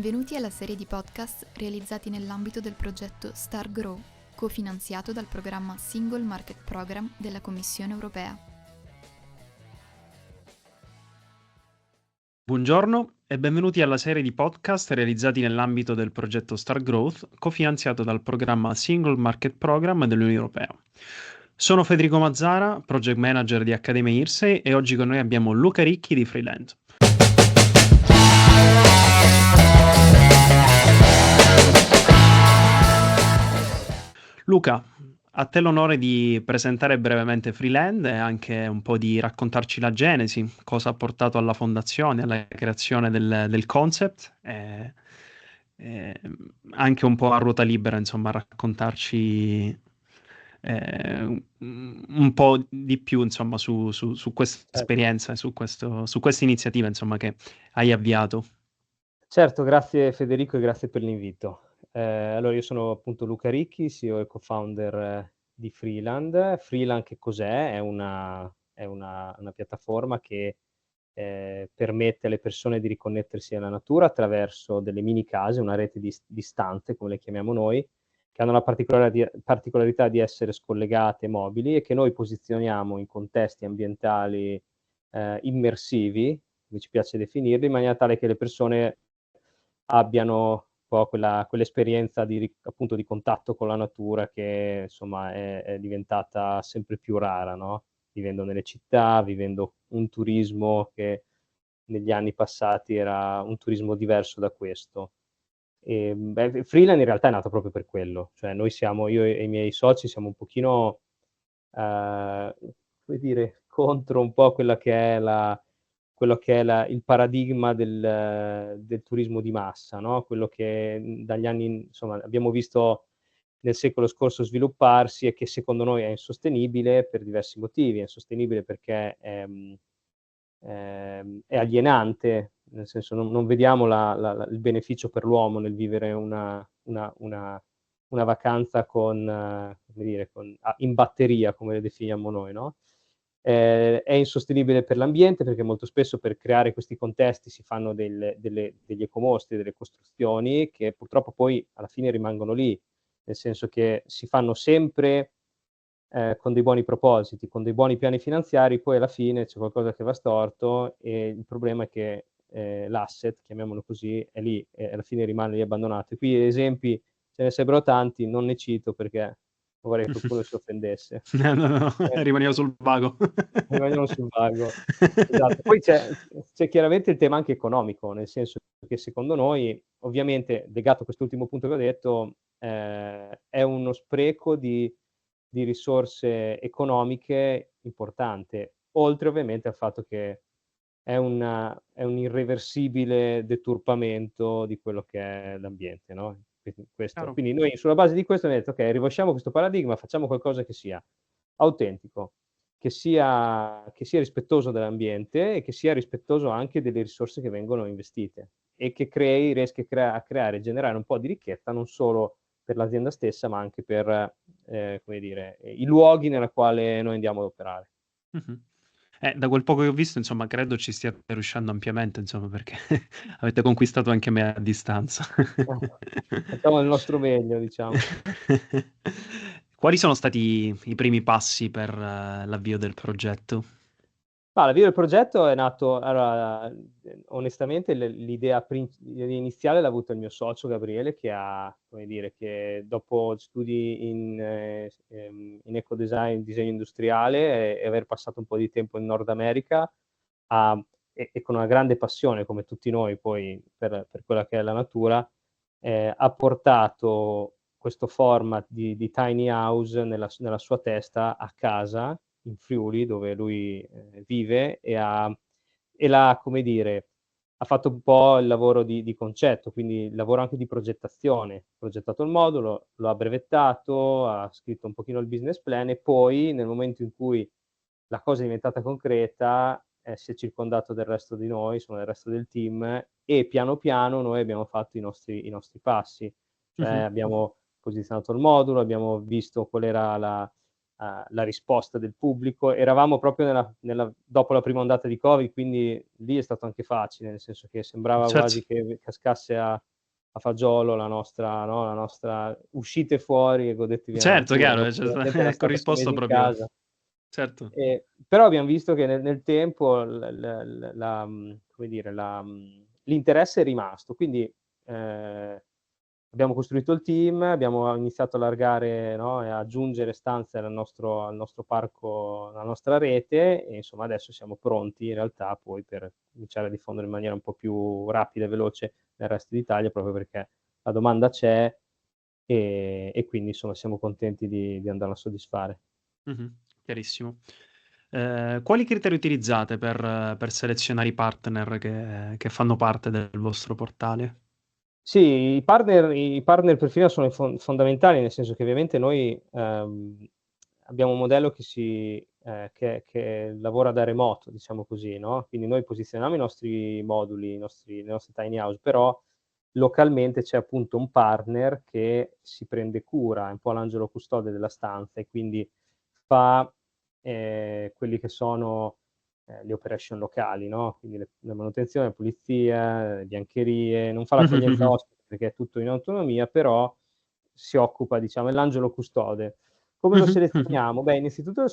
Benvenuti alla serie di podcast realizzati nell'ambito del progetto Star Grow, cofinanziato dal programma Single Market Program della Commissione Europea. Buongiorno e benvenuti alla serie di podcast realizzati nell'ambito del progetto Star Growth, cofinanziato dal programma Single Market Program dell'Unione Europea. Sono Federico Mazzara, Project Manager di Accademia IRSEI e oggi con noi abbiamo Luca Ricchi di Freeland. Luca, a te l'onore di presentare brevemente Freeland e anche un po' di raccontarci la genesi, cosa ha portato alla fondazione, alla creazione del concept e anche un po' a ruota libera, insomma, raccontarci un po' di più, insomma, su questa esperienza e su questa iniziativa, insomma, che hai avviato. Certo, grazie Federico e grazie per l'invito. Allora io sono appunto Luca Ricchi, CEO e co-founder di Freeland. Freeland che cos'è? È una piattaforma che permette alle persone di riconnettersi alla natura attraverso delle mini case, una rete di stanze, come le chiamiamo noi, che hanno la particolarità di essere scollegate e mobili e che noi posizioniamo in contesti ambientali immersivi, come ci piace definirli, in maniera tale che le persone abbiano un po' quell'esperienza appunto di contatto con la natura che insomma è diventata sempre più rara, no? Vivendo nelle città, vivendo un turismo che negli anni passati era un turismo diverso da questo. Freeland in realtà è nato proprio per quello, cioè io e i miei soci siamo un pochino, come dire, contro un po' quello che è il paradigma del turismo di massa, no? Quello che dagli anni, insomma, abbiamo visto nel secolo scorso svilupparsi e che secondo noi è insostenibile per diversi motivi. È insostenibile perché è alienante, nel senso non vediamo il beneficio per l'uomo nel vivere una vacanza in batteria, come le definiamo noi, no? È insostenibile per l'ambiente perché molto spesso per creare questi contesti si fanno degli ecomostri, delle costruzioni che purtroppo poi alla fine rimangono lì, nel senso che si fanno sempre con dei buoni propositi, con dei buoni piani finanziari, poi alla fine c'è qualcosa che va storto e il problema è che l'asset, chiamiamolo così, è lì e alla fine rimane lì abbandonato. E qui esempi ce ne sarebbero tanti, non ne cito perché non vorrei che qualcuno si offendesse. No, rimaniamo sul vago. Rimaniamo sul vago. Esatto. Poi c'è chiaramente il tema anche economico, nel senso che secondo noi, ovviamente, legato a quest'ultimo punto che ho detto, è uno spreco di risorse economiche importante, oltre ovviamente al fatto che è un irreversibile deturpamento di quello che è l'ambiente, no? Chiaro. Quindi noi sulla base di questo abbiamo detto: "Okay, ribaltiamo questo paradigma, facciamo qualcosa che sia autentico, che sia rispettoso dell'ambiente e che sia rispettoso anche delle risorse che vengono investite e che riesca a creare e generare un po' di ricchezza non solo per l'azienda stessa, ma anche per, come dire, i luoghi nella quale noi andiamo ad operare." Mh-mh. Da quel poco che ho visto, insomma, credo ci stiate riuscendo ampiamente, insomma, perché avete conquistato anche me a distanza. Facciamo il nostro meglio, diciamo. Quali sono stati i primi passi per l'avvio del progetto? L'avvio del progetto è nato allora, onestamente l'idea iniziale l'ha avuta il mio socio Gabriele che dopo studi in ecodesign, disegno industriale e aver passato un po' di tempo in Nord America e con una grande passione come tutti noi poi per quella che è la natura, ha portato questo format di tiny house nella sua testa a casa in Friuli, dove lui vive come dire, ha fatto un po' il lavoro di concetto, quindi il lavoro anche di progettazione. Ha progettato il modulo, lo ha brevettato, ha scritto un pochino il business plan e poi nel momento in cui la cosa è diventata concreta, si è circondato del resto di noi, insomma del resto del team e piano piano noi abbiamo fatto i nostri passi. Cioè Mh-mh. abbiamo posizionato il modulo, abbiamo visto qual era la risposta del pubblico. Eravamo proprio dopo la prima ondata di Covid, quindi lì è stato anche facile, nel senso che sembrava Certo. quasi che cascasse a a fagiolo la nostra uscite fuori e godetevi la Certo, natura. chiaro, Noi praticamente eravamo stati 6 corrisposto mesi in proprio. casa. Certo. Però abbiamo visto che nel tempo come dire, l'interesse è rimasto, quindi abbiamo costruito il team, abbiamo iniziato a allargare, no, e a aggiungere stanze al nostro parco, alla nostra rete e insomma adesso siamo pronti in realtà poi per cominciare a diffondere in maniera un po' più rapida e veloce nel resto d'Italia, proprio perché la domanda c'è e quindi insomma siamo contenti di andarla a soddisfare. Chiarissimo. Quali criteri utilizzate per selezionare i partner che fanno parte del vostro portale? Sì, i partner per fila sono fondamentali, nel senso che ovviamente noi, abbiamo un modello che lavora da remoto, diciamo così, no, quindi noi posizioniamo i nostri moduli, le nostre tiny house, però localmente c'è appunto un partner che si prende cura, è un po' l'angelo custode della stanza e quindi fa, quelli che sono, le operation locali, no, quindi la manutenzione, la pulizia, le biancherie, non fa l'accoglienza ospiti perché è tutto in autonomia, però si occupa, diciamo, è l'angelo custode. Come lo selezioniamo? Beh, innanzitutto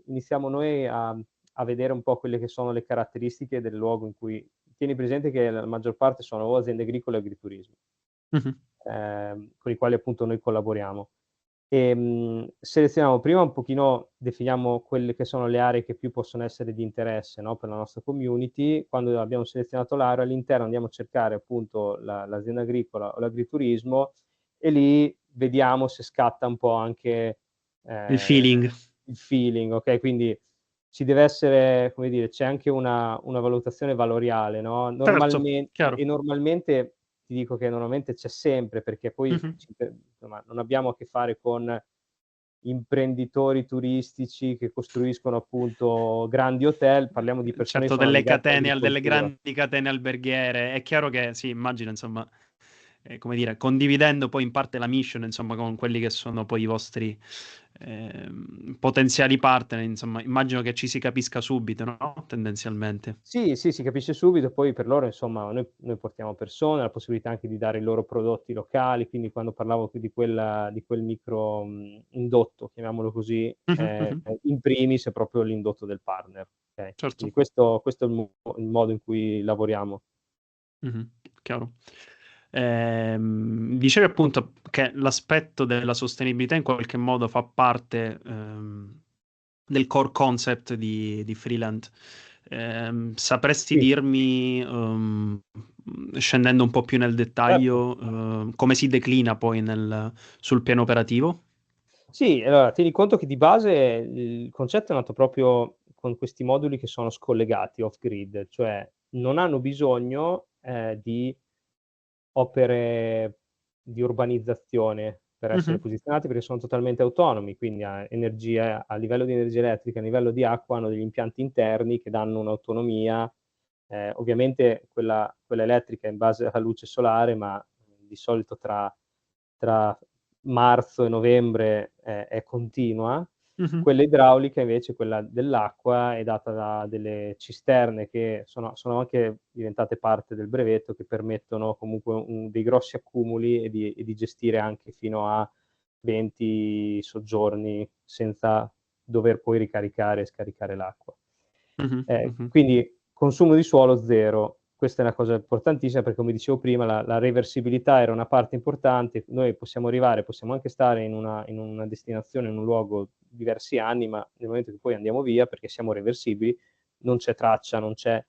iniziamo noi a vedere un po' quelle che sono le caratteristiche del luogo in cui tieni presente che la maggior parte sono o aziende agricole o agriturismo, con i quali appunto noi collaboriamo. Selezioniamo prima un pochino, definiamo quelle che sono le aree che più possono essere di interesse, no, per la nostra community. Quando abbiamo selezionato l'area, all'interno andiamo a cercare appunto l'azienda agricola o l'agriturismo e lì vediamo se scatta un po' anche, Il ehm, feeling. il feeling, okay, quindi ci deve essere, come dire, c'è anche una valutazione valoriale, no, Certo, chiaro. normalmente ti dico che normalmente c'è sempre, perché poi Mh-mh. insomma non abbiamo a che fare con imprenditori turistici che costruiscono appunto grandi hotel, parliamo di persone che Certo, sono legate delle all'agricoltura. grandi catene alberghiere. È chiaro che sì, immagino insomma, come dire, condividendo poi in parte la mission, insomma, con quelli che sono poi i vostri, potenziali partner, insomma, immagino che ci si capisca subito, no, tendenzialmente. Sì, sì, si capisce subito, poi per loro insomma noi portiamo persone, la possibilità anche di dare i loro prodotti locali, quindi quando parlavo di quel micro, indotto, chiamiamolo così, Mh-mh, mh-mh. in primis è proprio l'indotto del partner, okay, Certo. quindi questo è il modo in cui lavoriamo. Mh-mh, chiaro. Dicevi appunto che l'aspetto della sostenibilità in qualche modo fa parte, del core concept di Freeland. Sapresti Sì, dirmi, scendendo un po' più nel certo. dettaglio, come si declina poi sul piano operativo? Sì, allora tieni conto che di base il concetto è nato proprio con questi moduli che sono scollegati off grid, cioè non hanno bisogno, di opere di urbanizzazione per Mh-mh, essere posizionati, perché sono totalmente autonomi, quindi a livello di energia elettrica, a livello di acqua hanno degli impianti interni che danno un'autonomia, ovviamente quella elettrica è in base alla luce solare, ma di solito tra marzo e novembre è continua. mh-mh. Quella idraulica invece, quella dell'acqua, è data da delle cisterne che sono anche diventate parte del brevetto, che permettono comunque dei grossi accumuli e di gestire anche fino a 20 soggiorni senza dover poi ricaricare e scaricare l'acqua. Mh-mh, mh-mh. Quindi consumo di suolo 0. Questa è una cosa importantissima perché, come dicevo prima, la reversibilità era una parte importante. Noi possiamo anche stare in una destinazione, in un luogo diversi anni, ma nel momento che poi andiamo via, perché siamo reversibili, non c'è traccia, non c'è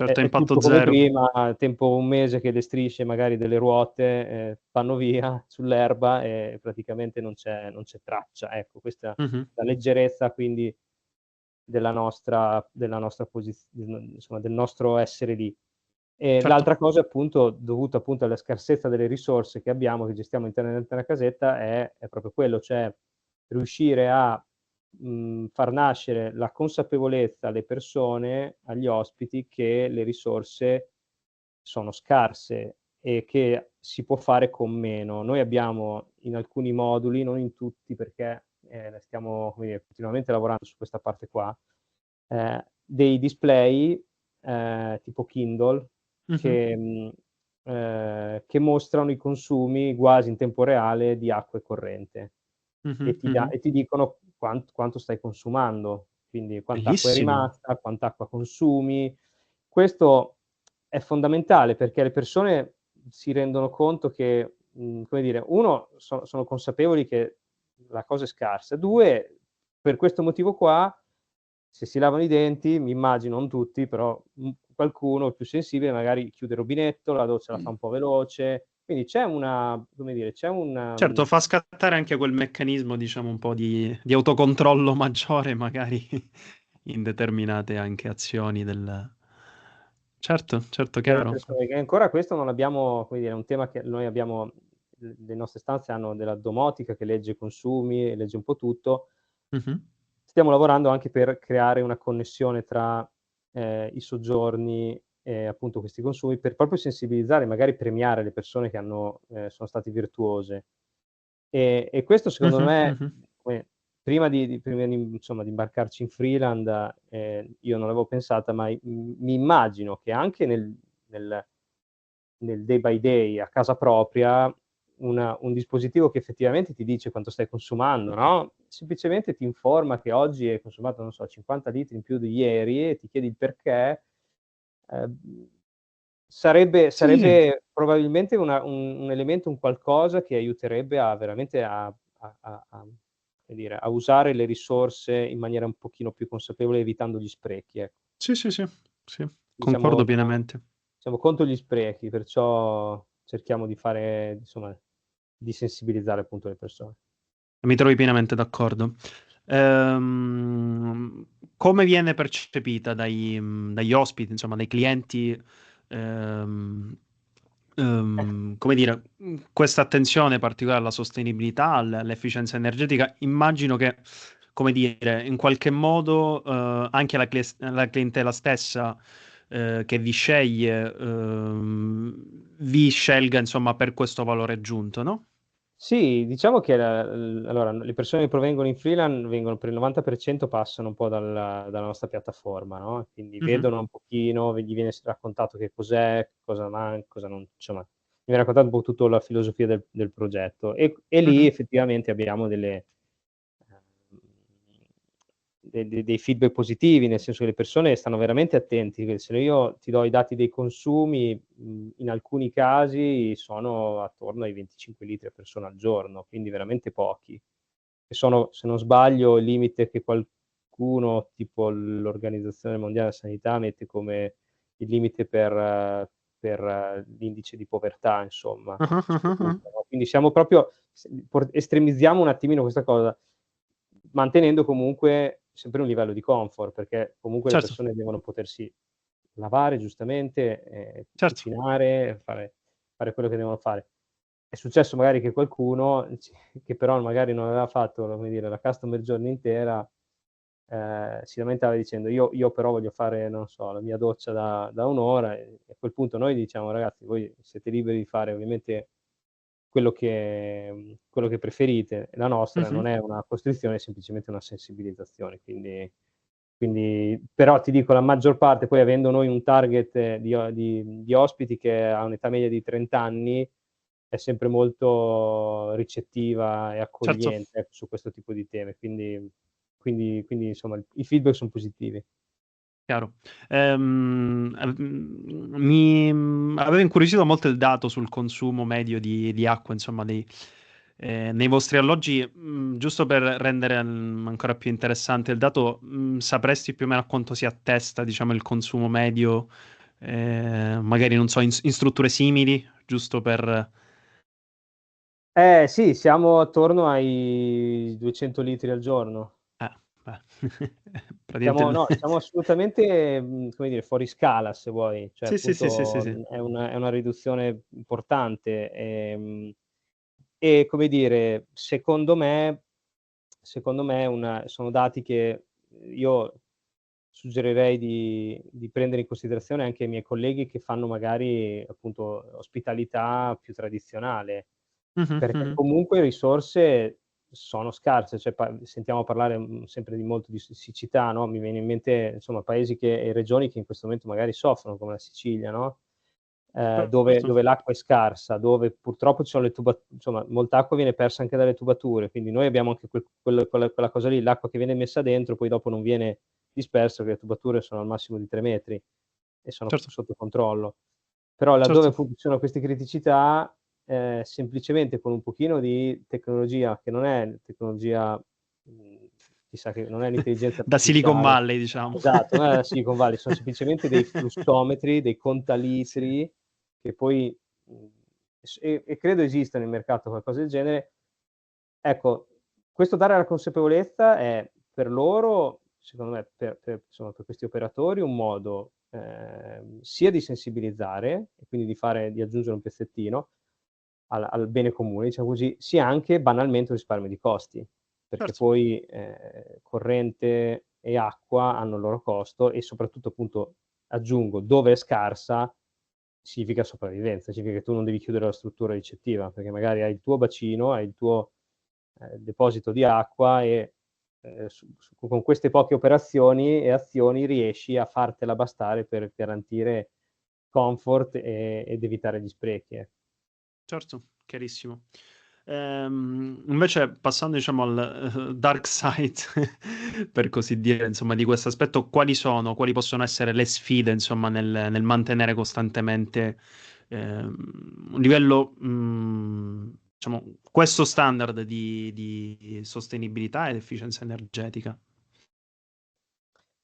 è Certo, è impatto tutto come zero. prima, tempo un mese che le strisce magari delle ruote, vanno via sull'erba e praticamente non c'è traccia. Ecco, questa Mh-mh. la leggerezza quindi della nostra insomma, del nostro essere lì. E Certo. l'altra cosa appunto, dovuta appunto alla scarsezza delle risorse che abbiamo, che gestiamo internamente nella casetta, è proprio quello, cioè riuscire a, far nascere la consapevolezza alle persone, agli ospiti, che le risorse sono scarse e che si può fare con meno. Noi abbiamo in alcuni moduli, non in tutti perché, stiamo, come dire, continuamente lavorando su questa parte qua, dei display, tipo Kindle Mh-mh. che, che mostrano i consumi quasi in tempo reale di acqua e corrente Mh-mh, e ti dicono quanto stai consumando, quindi quant'acqua è bellissimo. rimasta, quant'acqua consumi. Questo è fondamentale perché le persone si rendono conto che, come dire, 1 sono consapevoli che la cosa è scarsa, 2 per questo motivo qua, se si lavano i denti, mi immagino, non tutti, però, qualcuno più sensibile magari chiude il rubinetto, la doccia la fa un po' veloce, quindi c'è una come dire, c'è un Certo, fa scattare anche quel meccanismo, diciamo, un po' di autocontrollo maggiore magari in determinate anche azioni del certo, certo, delle chiaro. persone che ancora questo non abbiamo come dire, è un tema che noi abbiamo le nostre stanze hanno della domotica che legge i consumi e legge un po' tutto. Mh-mh. Stiamo lavorando anche per creare una connessione tra, i soggiorni e appunto questi consumi, per proprio sensibilizzare, magari premiare le persone che sono state virtuose. E questo secondo Mh-mh, me, mh-mh. come prima di insomma di imbarcarci in Freeland, io non l'avevo pensata, ma mi immagino che anche nel nel day by day a casa propria, un dispositivo che effettivamente ti dice quanto stai consumando, no, semplicemente ti informa che oggi hai consumato, non so, 50 litri in più di ieri e ti chiedi il perché, ehm, Sì, sì, sì. sarebbe probabilmente un elemento, un qualcosa che aiuterebbe a veramente come dire, a usare le risorse in maniera un pochino più consapevole, evitando gli sprechi, ecco. Sì, sì, sì. Sì, Diciamo concordo pienamente. siamo contro gli sprechi, perciò cerchiamo di fare insomma, di sensibilizzare appunto le persone. Mi trovi pienamente d'accordo. Ehm, Come viene percepita dagli ospiti, insomma, dai clienti, ehm, come dire, questa attenzione particolare alla sostenibilità, all'efficienza energetica? Immagino che, come dire, in qualche modo, anche la clientela stessa, che vi scelga, insomma, per questo valore aggiunto, no? Sì, diciamo che allora le persone che provengono in freelance vengono per il 90% passano un po' dalla nostra piattaforma, no, quindi Mh-mh, vedono un pochino, gli viene raccontato che cos'è, cosa non insomma, gli viene raccontato un po' tutto la filosofia del progetto e lì mh-mh. effettivamente abbiamo ehm, dei feedback positivi, nel senso che le persone stanno veramente attenti, che se io ti do i dati dei consumi, in alcuni casi sono attorno ai 25 litri a persona al giorno, quindi veramente pochi. Che sono, se non sbaglio, il limite che qualcuno, tipo l'Organizzazione Mondiale della Sanità, mette come il limite per l'indice di povertà, insomma, a Ah-ah, questo ah-ah-ah. punto, no, quindi siamo proprio estremizziamo un attimino questa cosa, mantenendo comunque sempre un livello di comfort, perché comunque le Certo, persone devono potersi lavare giustamente, certo. cucinare, fare quello che devono fare. È successo magari che qualcuno che però magari non aveva fatto, come dire, la customer journey intera, si lamentava dicendo: "Io però voglio fare, non so, la mia doccia da 1 ora", e a quel punto noi diciamo: "Ragazzi, voi siete liberi di fare ovviamente quello che preferite. La nostra Mh-mh. non è una costrizione, è semplicemente una sensibilizzazione". Quindi però ti dico la maggior parte, poi avendo noi un target di ospiti che ha un'età media di 30 anni, è sempre molto ricettiva e Certo, accogliente, ecco, su questo tipo di temi. Quindi insomma i feedback son positivi. chiaro. Aveva incuriosito molto il dato sul consumo medio di acqua, insomma, nei vostri alloggi. Giusto per rendere, ancora più interessante il dato, sapresti più o meno a quanto si attesta, diciamo, il consumo medio, magari non so, in strutture simili, giusto per Sì, siamo attorno ai 200 litri al giorno. beh, praticamente il Siamo assolutamente, come dire, fuori scala se vuoi, cioè sì, sì, sì, sì, sì, appunto, sì. è una riduzione importante, e come dire, secondo me sono dati che io suggerirei di prendere in considerazione anche ai miei colleghi che fanno magari, appunto, ospitalità più tradizionale, Mh-mh, perché mh-mh. comunque risorse sono scarse, cioè sentiamo parlare, sempre di molto di siccità, no, mi viene in mente insomma paesi e regioni che in questo momento magari soffrono, come la Sicilia, no, dove Certo. l'acqua è scarsa, dove purtroppo ci sono le insomma, molta acqua viene persa anche dalle tubature, quindi noi abbiamo anche quella cosa lì, l'acqua che viene messa dentro, poi dopo non viene dispersa, perché le tubature sono al massimo di 3 metri e sono Certo, sotto controllo. Però laddove certo. appunto ci sono queste criticità, semplicemente con un pochino di tecnologia, che non è tecnologia, chissà che non è l'intelligenza Da Silicon artificiale. Valley, diciamo. Esatto, non è la Silicon Valley, sono semplicemente dei flussometri, dei Sì. contalitri che poi, e credo esista nel mercato qualcosa del genere. Ecco, questo dare la consapevolezza è per loro, secondo me, insomma, per questi operatori un modo, sia di sensibilizzare e quindi di aggiungere un pezzettino al bene comune, diciamo così, sia anche banalmente un risparmio di costi, perché Certo. poi, corrente e acqua hanno il loro costo e soprattutto, appunto, aggiungo, dove è scarsa significa sopravvivenza, significa che tu non devi chiudere la struttura ricettiva, perché magari hai il tuo bacino, hai il tuo, deposito di acqua e, con queste poche operazioni e azioni riesci a fartela bastare per garantire comfort ed evitare gli sprechi, Certo, chiarissimo. Invece passando diciamo al, dark side per così dire, insomma, di questo aspetto, quali possono essere le sfide, insomma, nel mantenere costantemente, un livello, diciamo, questo standard di sostenibilità ed efficienza energetica?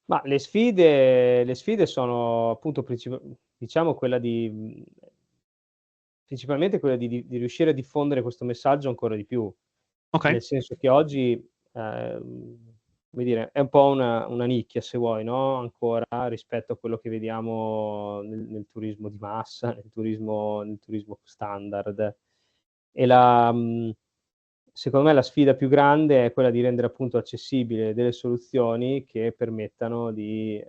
Ma le sfide sono appunto diciamo quella principalmente quella di riuscire a diffondere questo messaggio ancora di più. Okay. Nel senso che oggi, come dire, è un po' una nicchia se vuoi, no, ancora rispetto a quello che vediamo nel turismo di massa, nel turismo standard. E secondo me la sfida più grande è quella di rendere appunto accessibile delle soluzioni che permettano ehm,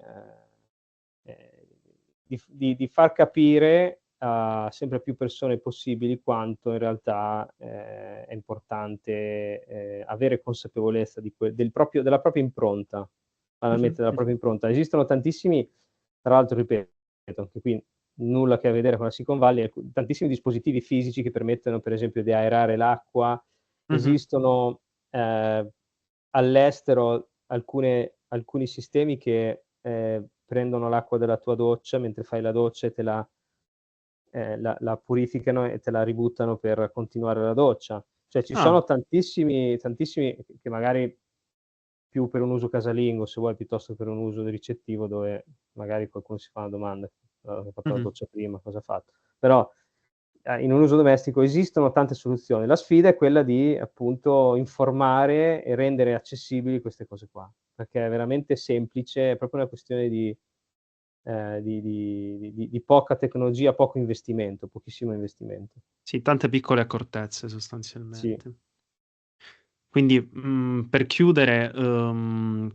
di far capire a sempre più persone possibili quanto in realtà, è importante, avere consapevolezza della propria impronta, Mh-mh, banalmente della mh-mh. propria impronta. Esistono tantissimi, tra l'altro ripeto, anche qui nulla a che vedere con la Silicon Valley, ecco, tantissimi dispositivi fisici che permettono per esempio di aerare l'acqua. Mh-mh. Esistono, all'estero alcuni sistemi che, prendono l'acqua della tua doccia mentre fai la doccia e te la purificano e te la ributtano per continuare la doccia. Cioè ci Ah, sono tantissimi che magari più per un uso casalingo, se vuoi, piuttosto per un uso ricettivo dove magari qualcuno si fa una domanda: "Ho fatto la mh-mh. doccia prima, cosa ha fatto?" Però, in un uso domestico esistono tante soluzioni. La sfida è quella di, appunto, informare e rendere accessibili queste cose qua, perché è veramente semplice, è proprio una questione di poca tecnologia, poco investimento, pochissimo investimento. Sì, tante piccole accortezze Sì. sostanzialmente. Quindi, per chiudere,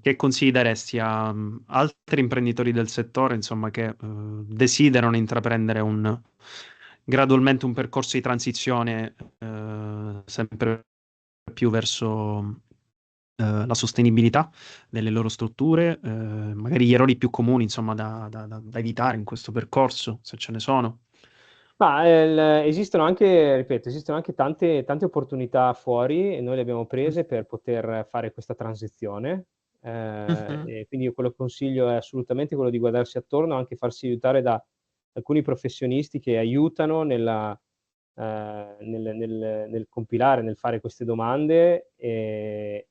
che consigli daresti a, altri imprenditori del settore, insomma, che, desiderano intraprendere gradualmente un percorso di transizione, sempre più verso, la sostenibilità delle loro strutture, magari gli errori più comuni, insomma, da evitare in questo percorso, se ce ne sono. Ma, esistono anche ripeto, esistono anche tante opportunità fuori e noi le abbiamo Mh. prese per poter fare questa transizione. Mh-mh. E quindi io quello che consiglio è assolutamente quello di guardarsi attorno, anche farsi aiutare da alcuni professionisti che aiutano nel compilare, nel fare queste domande, e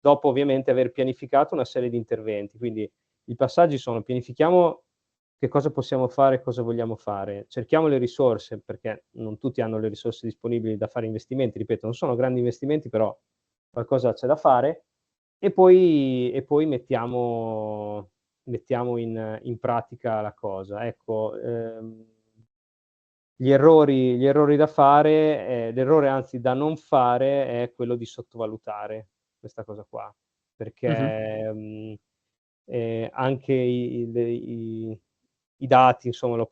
dopo ovviamente aver pianificato una serie di interventi. Quindi i passaggi sono: pianifichiamo che cosa possiamo fare, cosa vogliamo fare, cerchiamo le risorse, perché non tutti hanno le risorse disponibili da fare investimenti, ripeto, non sono grandi investimenti, però qualcosa c'è da fare, e poi mettiamo in pratica la cosa. Ecco, gli errori da fare, l'errore anzi da non fare è quello di sottovalutare questa cosa qua, Mh-mh. perché, anche i dati insomma lo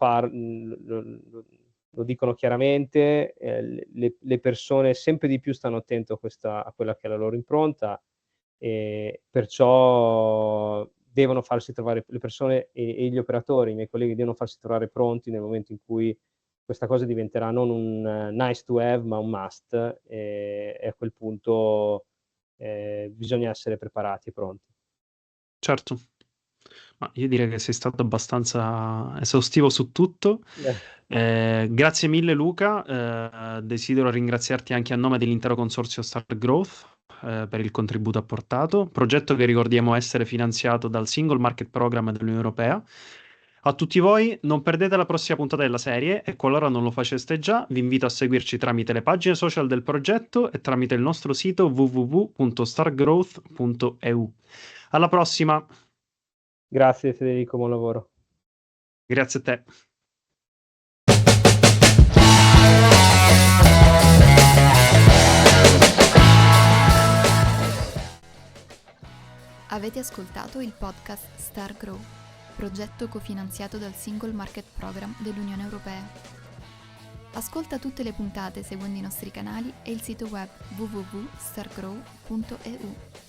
dicono chiaramente, le persone sempre di più stanno attento a quella che è la loro impronta, perciò devono farsi trovare le persone e gli operatori, i miei colleghi devono farsi trovare pronti nel momento in cui questa cosa diventerà non un nice to have, ma un must, e a quel punto bisogna essere preparati e pronti. Certo. Ma io direi che sei stato abbastanza esaustivo su tutto. Grazie mille Luca, desidero ringraziarti anche a nome dell'intero consorzio Star Growth per il contributo apportato, progetto che ricordiamo essere finanziato dal Single Market Program dell'Unione Europea. A tutti voi, non perdete la prossima puntata della serie e qualora non lo faceste già, vi invito a seguirci tramite le pagine social del progetto e tramite il nostro sito www.stargrowth.eu. Alla prossima! Grazie Federico, buon lavoro. Grazie a te. Avete ascoltato il podcast Star Grow, progetto cofinanziato dal Single Market Program dell'Unione Europea. Ascolta tutte le puntate seguendo i nostri canali e il sito web www.stargrow.eu.